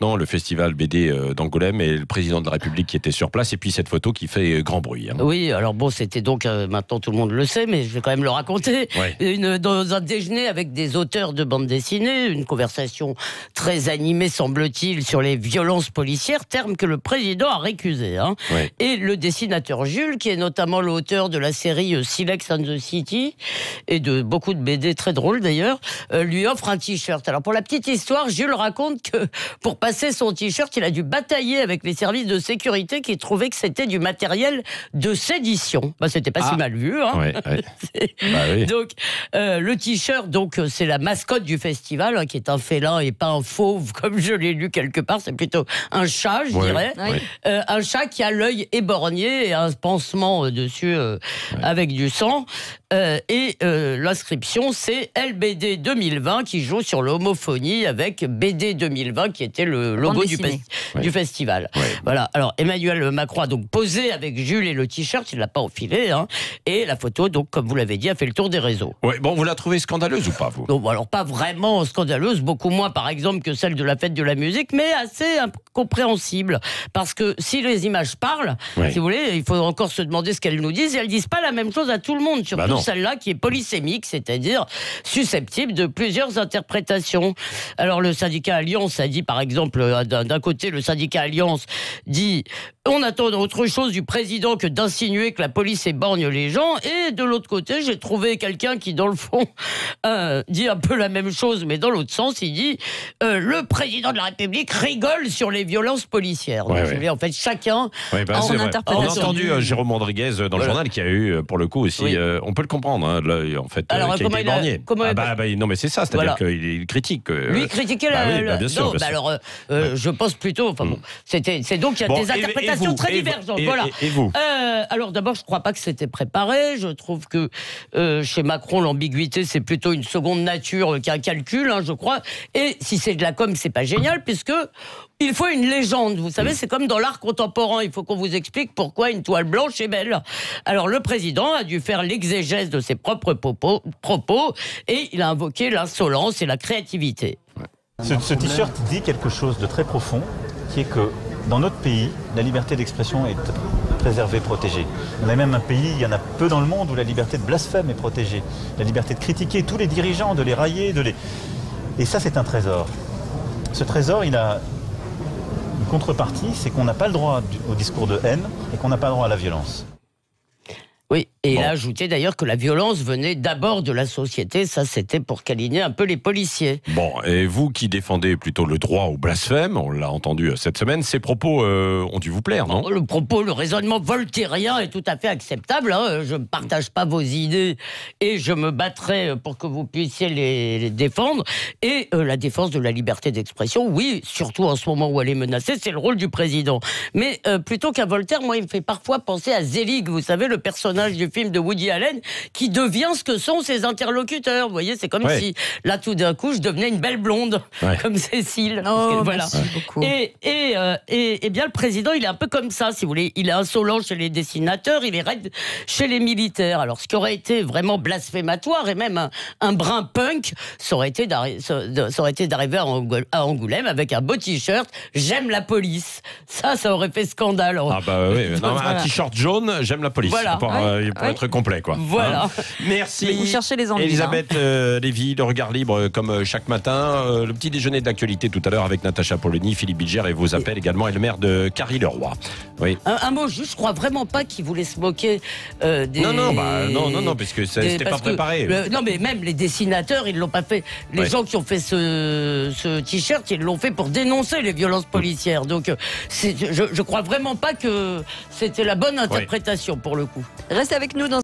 Non, le festival BD d'Angoulême et le président de la République qui était sur place, et puis cette photo qui fait grand bruit. Hein. Oui, alors bon, c'était donc, maintenant tout le monde le sait, mais je vais quand même le raconter, dans un déjeuner avec des auteurs de bande dessinée, une conversation très animée, semble-t-il, sur les violences policières, terme que le président a récusé. Hein. Et le dessinateur Jules, qui est notamment l'auteur de la série Silex and the City, et de beaucoup de BD très drôles d'ailleurs, lui offre un t-shirt. Alors pour la petite histoire, Jules raconte que pour passer son t-shirt, il a dû batailler avec les services de sécurité qui trouvaient que c'était du matériel de sédition. Bah, c'était pas si mal vu. Hein. Donc, le t-shirt, donc, c'est la mascotte du festival, hein, qui est un félin et pas un fauve, comme je l'ai lu quelque part. C'est plutôt un chat, je dirais. Un chat qui a l'œil éborgné et un pansement dessus avec du sang. L'inscription, c'est LBD 2020 qui joue sur l'homophonie avec BD 2020 qui était le logo du festival. Voilà. Alors Emmanuel Macron a donc posé avec Jules et le t-shirt, il ne l'a pas enfilé, hein, et la photo, donc comme vous l'avez dit, a fait le tour des réseaux. Bon, vous la trouvez scandaleuse ou pas, vous? Donc, alors pas vraiment scandaleuse, beaucoup moins par exemple que celle de la fête de la musique, mais assez compréhensible, parce que si les images parlent, si vous voulez, il faut encore se demander ce qu'elles nous disent, et elles disent pas la même chose à tout le monde, surtout celle-là qui est polysémique, c'est-à-dire susceptible de plusieurs interprétations. Alors le syndicat Alliance a dit, par exemple, d'un côté, le syndicat Alliance dit on attend autre chose du président que d'insinuer que la police éborgne les gens, et de l'autre côté, j'ai trouvé quelqu'un qui, dans le fond, dit un peu la même chose, mais dans l'autre sens, il dit le président de la République rigole sur les violences policières. Donc, en fait, chacun son interprétation. On a entendu Jérôme Rodriguez dans le journal qui a eu, pour le coup aussi, on peut le comprendre, hein, là, en fait, alors, qui a été éborgné. Non, mais c'est ça, c'est-à-dire qu'il critique. Lui critiquait bien sûr. Alors, je pense plutôt. Enfin bon, c'est donc il y a des interprétations très divergentes. Et vous alors d'abord, je ne crois pas que c'était préparé. Je trouve que chez Macron, l'ambiguïté, c'est plutôt une seconde nature qu'un calcul, hein, je crois. Et si c'est de la com, c'est pas génial, puisque il faut une légende. Vous savez, c'est comme dans l'art contemporain. Il faut qu'on vous explique pourquoi une toile blanche est belle. Alors le président a dû faire l'exégèse de ses propres propos et il a invoqué l'insolence et la créativité. Ce t-shirt dit quelque chose de très profond, qui est que dans notre pays, la liberté d'expression est préservée, protégée. On a même un pays, il y en a peu dans le monde, où la liberté de blasphème est protégée. La liberté de critiquer tous les dirigeants, de les railler, Et ça, c'est un trésor. Ce trésor, il a une contrepartie, c'est qu'on n'a pas le droit au discours de haine et qu'on n'a pas le droit à la violence. Oui, et il a ajouté d'ailleurs que la violence venait d'abord de la société. Ça, c'était pour câliner un peu les policiers. Bon, et vous qui défendez plutôt le droit au blasphème, on l'a entendu cette semaine, ces propos ont dû vous plaire, non ? Le raisonnement voltairien est tout à fait acceptable. Hein. Je ne partage pas vos idées et je me battrai pour que vous puissiez les défendre. Et la défense de la liberté d'expression, oui, surtout en ce moment où elle est menacée, c'est le rôle du président. Mais plutôt qu'à Voltaire, moi, il me fait parfois penser à Zelig, vous savez, le personnage du film de Woody Allen, qui devient ce que sont ses interlocuteurs. Vous voyez, c'est comme si, là, tout d'un coup, je devenais une belle blonde, comme Cécile. Voilà. Merci beaucoup. Et bien, le président, il est un peu comme ça, si vous voulez. Il est insolent chez les dessinateurs, il est raide chez les militaires. Alors, ce qui aurait été vraiment blasphématoire, et même un brin punk, ça aurait été d'arriver à Angoulême avec un beau t-shirt « J'aime la police ». Ça aurait fait scandale. Ah bah oui, non, un t-shirt jaune « J'aime la police ». Voilà. Pour être complet, quoi. Voilà. Hein. Merci. Mais vous cherchez les ennuis. Elisabeth Lévy, le regard libre, comme chaque matin. Le petit déjeuner d'actualité tout à l'heure avec Natacha Polony, Philippe Bilger et vos appels également, et le maire de Carry-le-Roi. Oui. Un mot juste, je crois vraiment pas qu'il voulait se moquer des... Non, parce que c'était pas préparé. Non, mais même les dessinateurs, ils l'ont pas fait. Les gens qui ont fait ce t-shirt, ils l'ont fait pour dénoncer les violences policières. Donc, je crois vraiment pas que c'était la bonne interprétation pour le coup. Restez avec nous dans